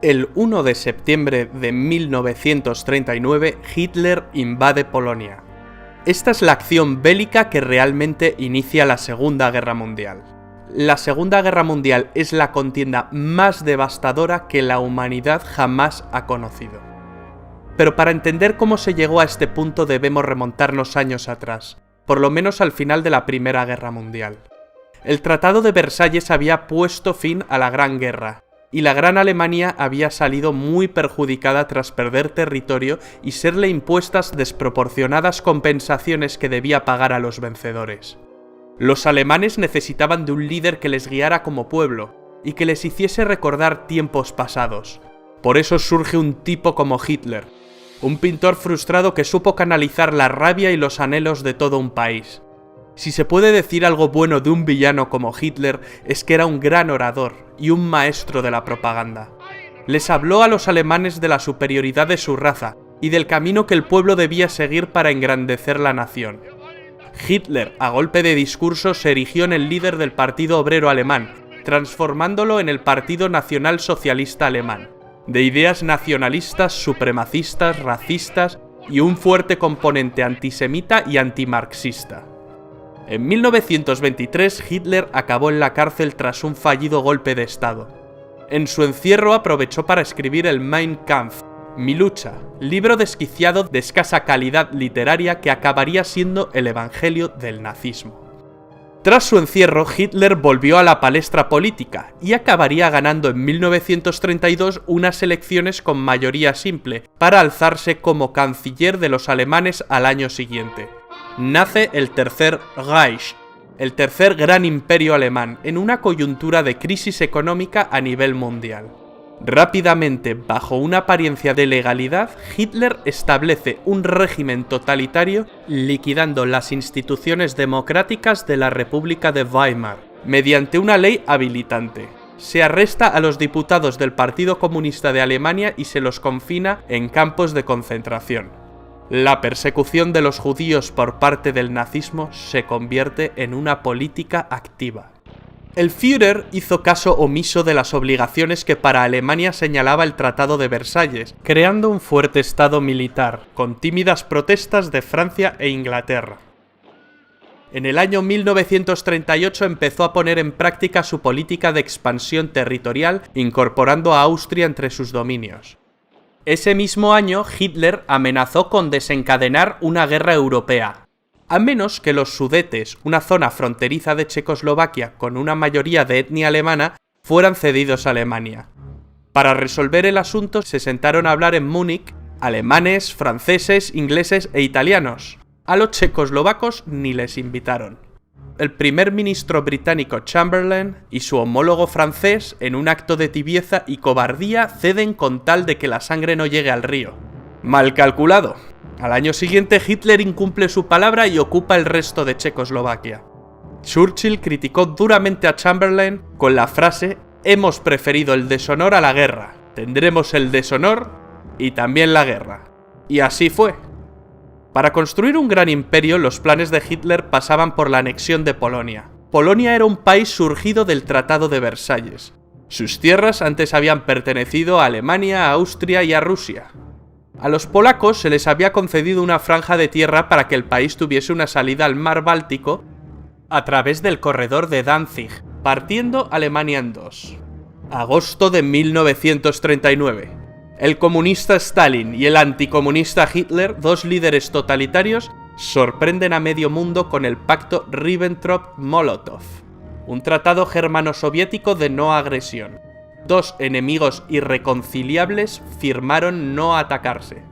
El 1 de septiembre de 1939, Hitler invade Polonia. Esta es la acción bélica que realmente inicia la Segunda Guerra Mundial. La Segunda Guerra Mundial es la contienda más devastadora que la humanidad jamás ha conocido. Pero para entender cómo se llegó a este punto debemos remontarnos años atrás, por lo menos al final de la Primera Guerra Mundial. El Tratado de Versalles había puesto fin a la Gran Guerra, y la Gran Alemania había salido muy perjudicada tras perder territorio y serle impuestas desproporcionadas compensaciones que debía pagar a los vencedores. Los alemanes necesitaban de un líder que les guiara como pueblo y que les hiciese recordar tiempos pasados. Por eso surge un tipo como Hitler, un pintor frustrado que supo canalizar la rabia y los anhelos de todo un país. Si se puede decir algo bueno de un villano como Hitler, es que era un gran orador y un maestro de la propaganda. Les habló a los alemanes de la superioridad de su raza y del camino que el pueblo debía seguir para engrandecer la nación. Hitler, a golpe de discurso, se erigió en el líder del Partido Obrero Alemán, transformándolo en el Partido Nacional Socialista Alemán, de ideas nacionalistas, supremacistas, racistas y un fuerte componente antisemita y antimarxista. En 1923, Hitler acabó en la cárcel tras un fallido golpe de Estado. En su encierro aprovechó para escribir el Mein Kampf, Mi lucha, libro desquiciado de escasa calidad literaria que acabaría siendo el evangelio del nazismo. Tras su encierro, Hitler volvió a la palestra política y acabaría ganando en 1932 unas elecciones con mayoría simple para alzarse como canciller de los alemanes al año siguiente. Nace el Tercer Reich, el tercer gran imperio alemán, en una coyuntura de crisis económica a nivel mundial. Rápidamente, bajo una apariencia de legalidad, Hitler establece un régimen totalitario liquidando las instituciones democráticas de la República de Weimar, mediante una ley habilitante. Se arresta a los diputados del Partido Comunista de Alemania y se los confina en campos de concentración. La persecución de los judíos por parte del nazismo se convierte en una política activa. El Führer hizo caso omiso de las obligaciones que para Alemania señalaba el Tratado de Versalles, creando un fuerte estado militar, con tímidas protestas de Francia e Inglaterra. En el año 1938 empezó a poner en práctica su política de expansión territorial, incorporando a Austria entre sus dominios. Ese mismo año, Hitler amenazó con desencadenar una guerra europea, a menos que los Sudetes, una zona fronteriza de Checoslovaquia con una mayoría de etnia alemana, fueran cedidos a Alemania. Para resolver el asunto se sentaron a hablar en Múnich alemanes, franceses, ingleses e italianos. A los checoslovacos ni les invitaron. El primer ministro británico Chamberlain y su homólogo francés, en un acto de tibieza y cobardía, ceden con tal de que la sangre no llegue al río. Mal calculado. Al año siguiente Hitler incumple su palabra y ocupa el resto de Checoslovaquia. Churchill criticó duramente a Chamberlain con la frase «Hemos preferido el deshonor a la guerra, tendremos el deshonor y también la guerra». Y así fue. Para construir un gran imperio, los planes de Hitler pasaban por la anexión de Polonia. Polonia era un país surgido del Tratado de Versalles. Sus tierras antes habían pertenecido a Alemania, a Austria y a Rusia. A los polacos se les había concedido una franja de tierra para que el país tuviese una salida al mar Báltico a través del corredor de Danzig, partiendo Alemania en dos. Agosto de 1939. El comunista Stalin y el anticomunista Hitler, dos líderes totalitarios, sorprenden a medio mundo con el pacto Ribbentrop-Molotov, un tratado germano-soviético de no agresión. Dos enemigos irreconciliables firmaron no atacarse.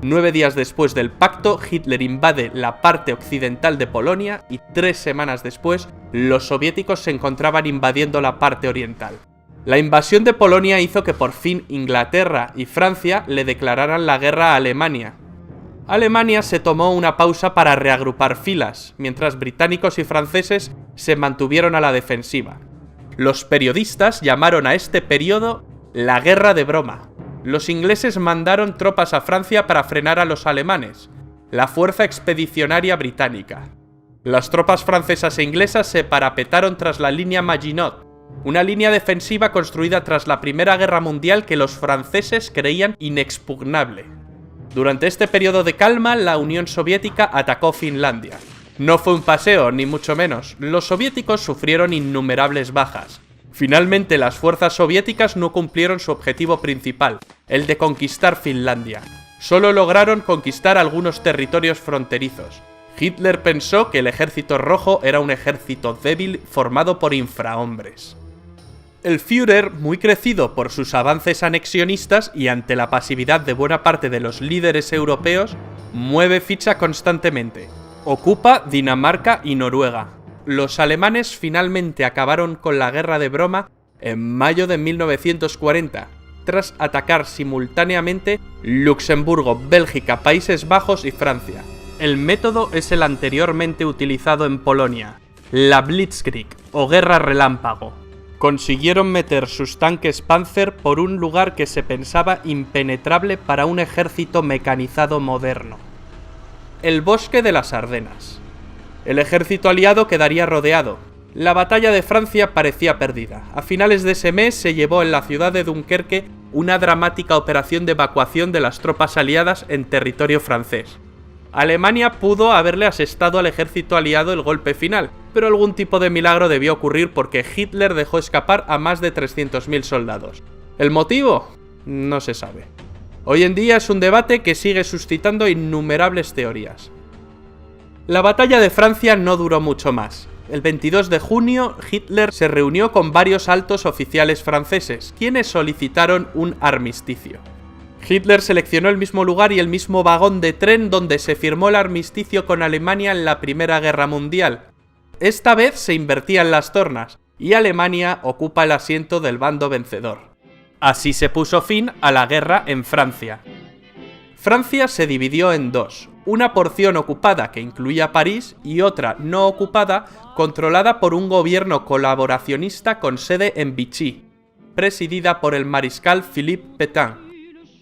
9 días después del pacto, Hitler invade la parte occidental de Polonia y 3 semanas después, los soviéticos se encontraban invadiendo la parte oriental. La invasión de Polonia hizo que por fin Inglaterra y Francia le declararan la guerra a Alemania. Alemania se tomó una pausa para reagrupar filas, mientras británicos y franceses se mantuvieron a la defensiva. Los periodistas llamaron a este periodo la Guerra de Broma. Los ingleses mandaron tropas a Francia para frenar a los alemanes, la Fuerza Expedicionaria Británica. Las tropas francesas e inglesas se parapetaron tras la línea Maginot, una línea defensiva construida tras la Primera Guerra Mundial que los franceses creían inexpugnable. Durante este periodo de calma, la Unión Soviética atacó Finlandia. No fue un paseo, ni mucho menos. Los soviéticos sufrieron innumerables bajas. Finalmente, las fuerzas soviéticas no cumplieron su objetivo principal, el de conquistar Finlandia. Solo lograron conquistar algunos territorios fronterizos. Hitler pensó que el Ejército Rojo era un ejército débil formado por infrahombres. El Führer, muy crecido por sus avances anexionistas y ante la pasividad de buena parte de los líderes europeos, mueve ficha constantemente. Ocupa Dinamarca y Noruega. Los alemanes finalmente acabaron con la guerra de broma en mayo de 1940, tras atacar simultáneamente Luxemburgo, Bélgica, Países Bajos y Francia. El método es el anteriormente utilizado en Polonia, la Blitzkrieg o Guerra Relámpago. Consiguieron meter sus tanques Panzer por un lugar que se pensaba impenetrable para un ejército mecanizado moderno. El bosque de las Ardenas. El ejército aliado quedaría rodeado. La batalla de Francia parecía perdida. A finales de ese mes se llevó en la ciudad de Dunkerque una dramática operación de evacuación de las tropas aliadas en territorio francés. Alemania pudo haberle asestado al ejército aliado el golpe final, pero algún tipo de milagro debió ocurrir porque Hitler dejó escapar a más de 300.000 soldados. ¿El motivo? No se sabe. Hoy en día es un debate que sigue suscitando innumerables teorías. La batalla de Francia no duró mucho más. El 22 de junio, Hitler se reunió con varios altos oficiales franceses, quienes solicitaron un armisticio. Hitler seleccionó el mismo lugar y el mismo vagón de tren donde se firmó el armisticio con Alemania en la Primera Guerra Mundial. Esta vez se invertían las tornas, y Alemania ocupa el asiento del bando vencedor. Así se puso fin a la guerra en Francia. Francia se dividió en dos, una porción ocupada que incluía París y otra no ocupada controlada por un gobierno colaboracionista con sede en Vichy, presidida por el mariscal Philippe Pétain.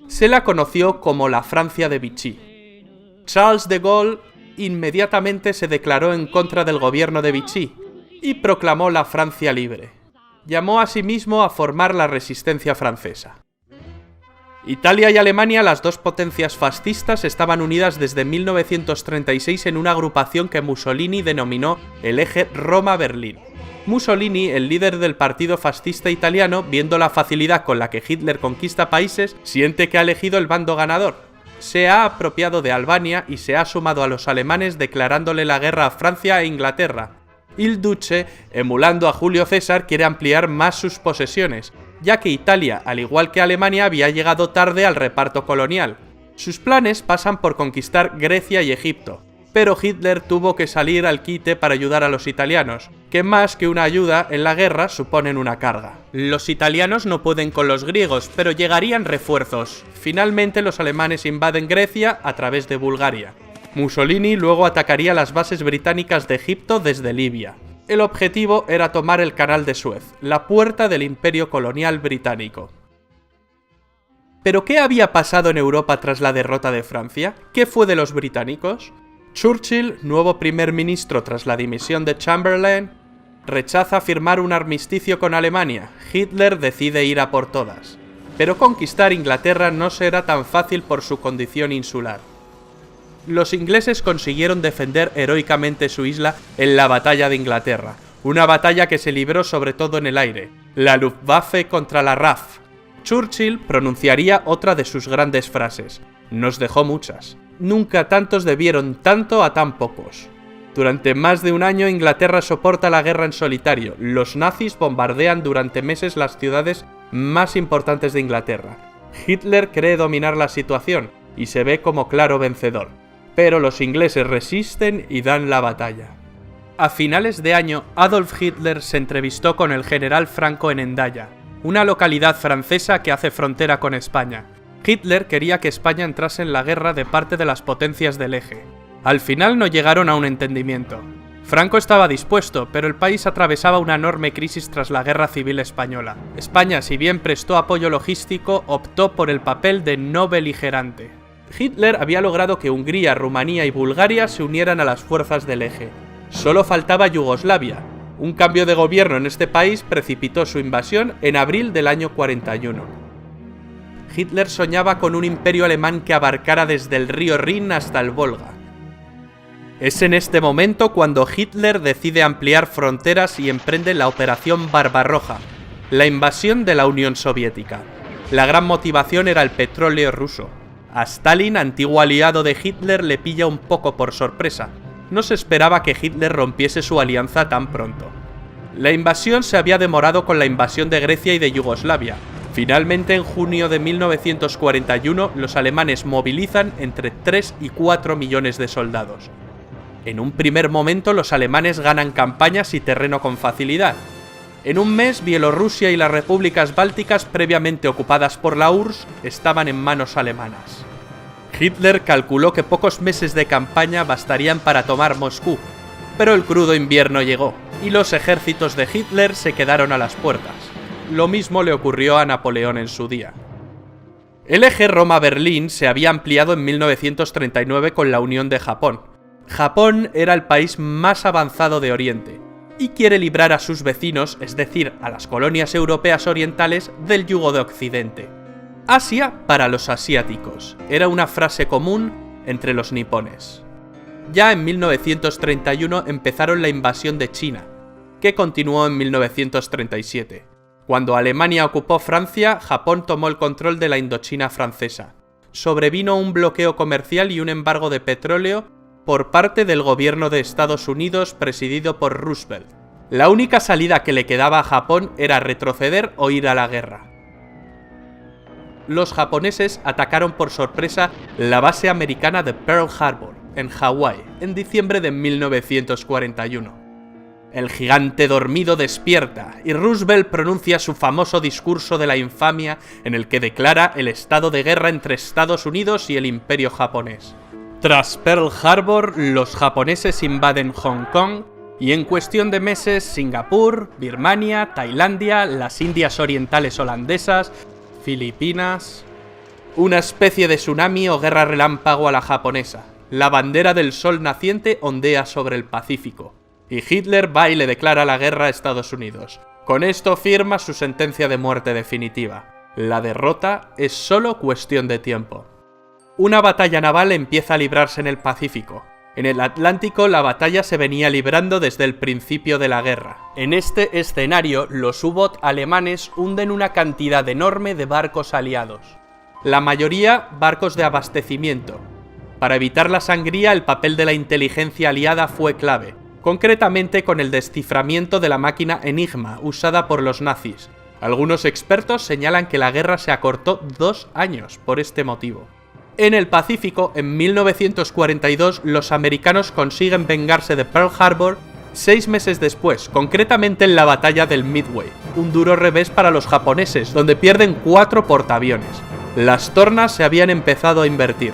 Se la conoció como la Francia de Vichy. Charles de Gaulle inmediatamente se declaró en contra del gobierno de Vichy y proclamó la Francia libre. Llamó asimismo a formar la resistencia francesa. Italia y Alemania, las dos potencias fascistas, estaban unidas desde 1936 en una agrupación que Mussolini denominó el eje Roma-Berlín. Mussolini, el líder del partido fascista italiano, viendo la facilidad con la que Hitler conquista países, siente que ha elegido el bando ganador. Se ha apropiado de Albania y se ha sumado a los alemanes declarándole la guerra a Francia e Inglaterra. Il Duce, emulando a Julio César, quiere ampliar más sus posesiones, ya que Italia, al igual que Alemania, había llegado tarde al reparto colonial. Sus planes pasan por conquistar Grecia y Egipto, pero Hitler tuvo que salir al quite para ayudar a los italianos, que más que una ayuda en la guerra suponen una carga. Los italianos no pueden con los griegos, pero llegarían refuerzos. Finalmente los alemanes invaden Grecia a través de Bulgaria. Mussolini luego atacaría las bases británicas de Egipto desde Libia. El objetivo era tomar el Canal de Suez, la puerta del imperio colonial británico. ¿Pero qué había pasado en Europa tras la derrota de Francia? ¿Qué fue de los británicos? Churchill, nuevo primer ministro tras la dimisión de Chamberlain, rechaza firmar un armisticio con Alemania. Hitler decide ir a por todas. Pero conquistar Inglaterra no será tan fácil por su condición insular. Los ingleses consiguieron defender heroicamente su isla en la batalla de Inglaterra, una batalla que se libró sobre todo en el aire, la Luftwaffe contra la RAF. Churchill pronunciaría otra de sus grandes frases: "Nos dejó muchas. Nunca tantos debieron tanto a tan pocos". Durante más de un año Inglaterra soporta la guerra en solitario. Los nazis bombardean durante meses las ciudades más importantes de Inglaterra. Hitler cree dominar la situación y se ve como claro vencedor, pero los ingleses resisten y dan la batalla. A finales de año, Adolf Hitler se entrevistó con el general Franco en Hendaya, una localidad francesa que hace frontera con España. Hitler quería que España entrase en la guerra de parte de las potencias del eje. Al final no llegaron a un entendimiento. Franco estaba dispuesto, pero el país atravesaba una enorme crisis tras la Guerra Civil Española. España, si bien prestó apoyo logístico, optó por el papel de no beligerante. Hitler había logrado que Hungría, Rumanía y Bulgaria se unieran a las fuerzas del eje. Solo faltaba Yugoslavia, Un cambio de gobierno en este país precipitó su invasión en abril del año 41. Hitler soñaba con un imperio alemán que abarcara desde el río Rin hasta el Volga. Es en este momento cuando Hitler decide ampliar fronteras y emprende la Operación Barbarroja, la invasión de la Unión Soviética. La gran motivación era el petróleo ruso. A Stalin, antiguo aliado de Hitler, le pilla un poco por sorpresa. No se esperaba que Hitler rompiese su alianza tan pronto. La invasión se había demorado con la invasión de Grecia y de Yugoslavia. Finalmente, en junio de 1941, los alemanes movilizan entre 3 y 4 millones de soldados. En un primer momento, los alemanes ganan campañas y terreno con facilidad. En un mes, Bielorrusia y las repúblicas bálticas previamente ocupadas por la URSS estaban en manos alemanas. Hitler calculó que pocos meses de campaña bastarían para tomar Moscú, pero el crudo invierno llegó, y los ejércitos de Hitler se quedaron a las puertas. Lo mismo le ocurrió a Napoleón en su día. El eje Roma-Berlín se había ampliado en 1939 con la unión de Japón. Japón era el país más avanzado de Oriente, y quiere librar a sus vecinos, es decir, a las colonias europeas orientales, del yugo de Occidente. Asia para los asiáticos, era una frase común entre los nipones. Ya en 1931 empezaron la invasión de China, que continuó en 1937. Cuando Alemania ocupó Francia, Japón tomó el control de la Indochina francesa. Sobrevino un bloqueo comercial y un embargo de petróleo por parte del gobierno de Estados Unidos presidido por Roosevelt. La única salida que le quedaba a Japón era retroceder o ir a la guerra. Los japoneses atacaron por sorpresa la base americana de Pearl Harbor, en Hawái, en diciembre de 1941. El gigante dormido despierta y Roosevelt pronuncia su famoso discurso de la infamia en el que declara el estado de guerra entre Estados Unidos y el Imperio japonés. Tras Pearl Harbor, los japoneses invaden Hong Kong y en cuestión de meses Singapur, Birmania, Tailandia, las Indias Orientales holandesas, Filipinas... Una especie de tsunami o guerra relámpago a la japonesa. La bandera del sol naciente ondea sobre el Pacífico. Y Hitler va y le declara la guerra a Estados Unidos. Con esto firma su sentencia de muerte definitiva. La derrota es solo cuestión de tiempo. Una batalla naval empieza a librarse en el Pacífico. En el Atlántico la batalla se venía librando desde el principio de la guerra. En este escenario, los U-Boot alemanes hunden una cantidad enorme de barcos aliados. La mayoría barcos de abastecimiento. Para evitar la sangría, el papel de la inteligencia aliada fue clave. Concretamente con el desciframiento de la máquina Enigma usada por los nazis. Algunos expertos señalan que la guerra se acortó 2 años por este motivo. En el Pacífico, en 1942, los americanos consiguen vengarse de Pearl Harbor 6 meses después, concretamente en la batalla del Midway, un duro revés para los japoneses, donde pierden 4 portaaviones. Las tornas se habían empezado a invertir.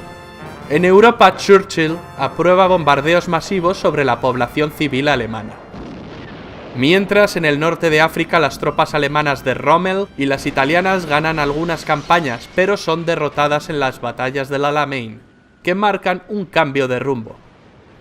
En Europa, Churchill aprueba bombardeos masivos sobre la población civil alemana. Mientras, en el norte de África, las tropas alemanas de Rommel y las italianas ganan algunas campañas, pero son derrotadas en las batallas del Alamein, que marcan un cambio de rumbo.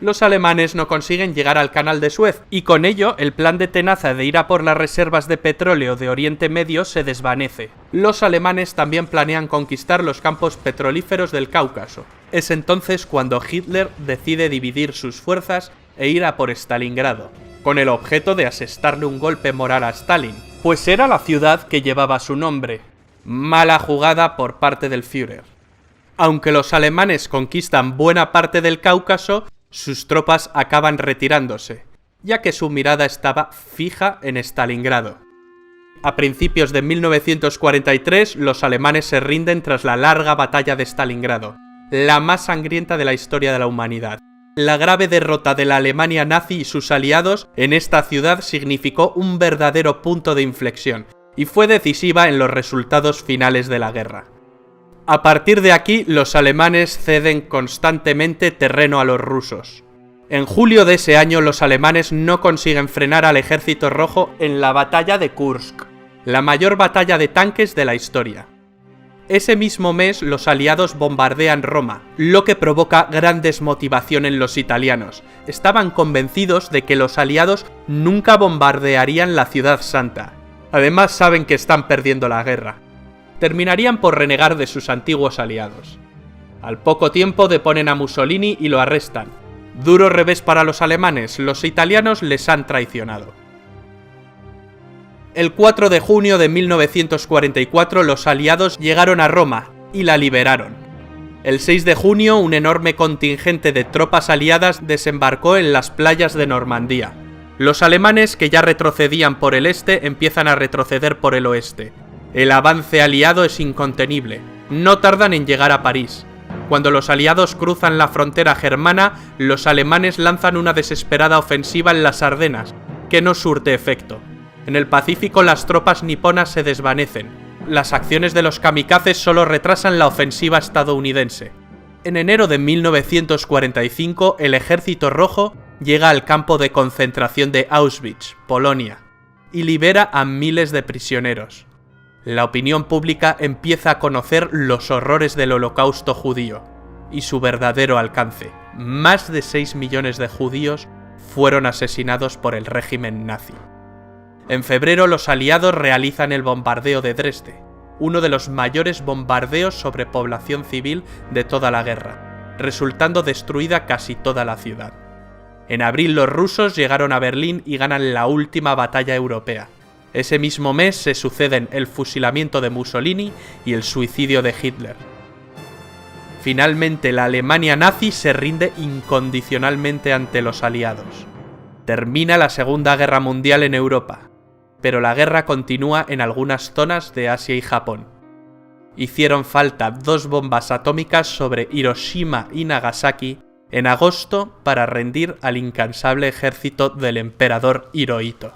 Los alemanes no consiguen llegar al Canal de Suez, y con ello el plan de Tenaza de ir a por las reservas de petróleo de Oriente Medio se desvanece. Los alemanes también planean conquistar los campos petrolíferos del Cáucaso. Es entonces cuando Hitler decide dividir sus fuerzas e ir a por Stalingrado, con el objeto de asestarle un golpe moral a Stalin, pues era la ciudad que llevaba su nombre. Mala jugada por parte del Führer. Aunque los alemanes conquistan buena parte del Cáucaso, sus tropas acaban retirándose, ya que su mirada estaba fija en Stalingrado. A principios de 1943, los alemanes se rinden tras la larga batalla de Stalingrado, la más sangrienta de la historia de la humanidad. La grave derrota de la Alemania nazi y sus aliados en esta ciudad significó un verdadero punto de inflexión, y fue decisiva en los resultados finales de la guerra. A partir de aquí, los alemanes ceden constantemente terreno a los rusos. En julio de ese año, los alemanes no consiguen frenar al ejército rojo en la batalla de Kursk, la mayor batalla de tanques de la historia. Ese mismo mes los aliados bombardean Roma, lo que provoca gran desmotivación en los italianos. Estaban convencidos de que los aliados nunca bombardearían la ciudad santa. Además saben que están perdiendo la guerra. Terminarían por renegar de sus antiguos aliados. Al poco tiempo deponen a Mussolini y lo arrestan. Duro revés para los alemanes, los italianos les han traicionado. El 4 de junio de 1944 los aliados llegaron a Roma y la liberaron. El 6 de junio un enorme contingente de tropas aliadas desembarcó en las playas de Normandía. Los alemanes, que ya retrocedían por el este, empiezan a retroceder por el oeste. El avance aliado es incontenible. No tardan en llegar a París. Cuando los aliados cruzan la frontera germana, los alemanes lanzan una desesperada ofensiva en las Ardenas, que no surte efecto. En el Pacífico las tropas niponas se desvanecen. Las acciones de los kamikazes solo retrasan la ofensiva estadounidense. En enero de 1945, el Ejército Rojo llega al campo de concentración de Auschwitz, Polonia, y libera a miles de prisioneros. La opinión pública empieza a conocer los horrores del Holocausto judío y su verdadero alcance. Más de 6 millones de judíos fueron asesinados por el régimen nazi. En febrero los aliados realizan el bombardeo de Dresde, uno de los mayores bombardeos sobre población civil de toda la guerra, resultando destruida casi toda la ciudad. En abril los rusos llegaron a Berlín y ganan la última batalla europea. Ese mismo mes se suceden el fusilamiento de Mussolini y el suicidio de Hitler. Finalmente la Alemania nazi se rinde incondicionalmente ante los aliados. Termina la Segunda Guerra Mundial en Europa, pero la guerra continúa en algunas zonas de Asia y Japón. Hicieron falta 2 bombas atómicas sobre Hiroshima y Nagasaki en agosto para rendir al incansable ejército del emperador Hirohito.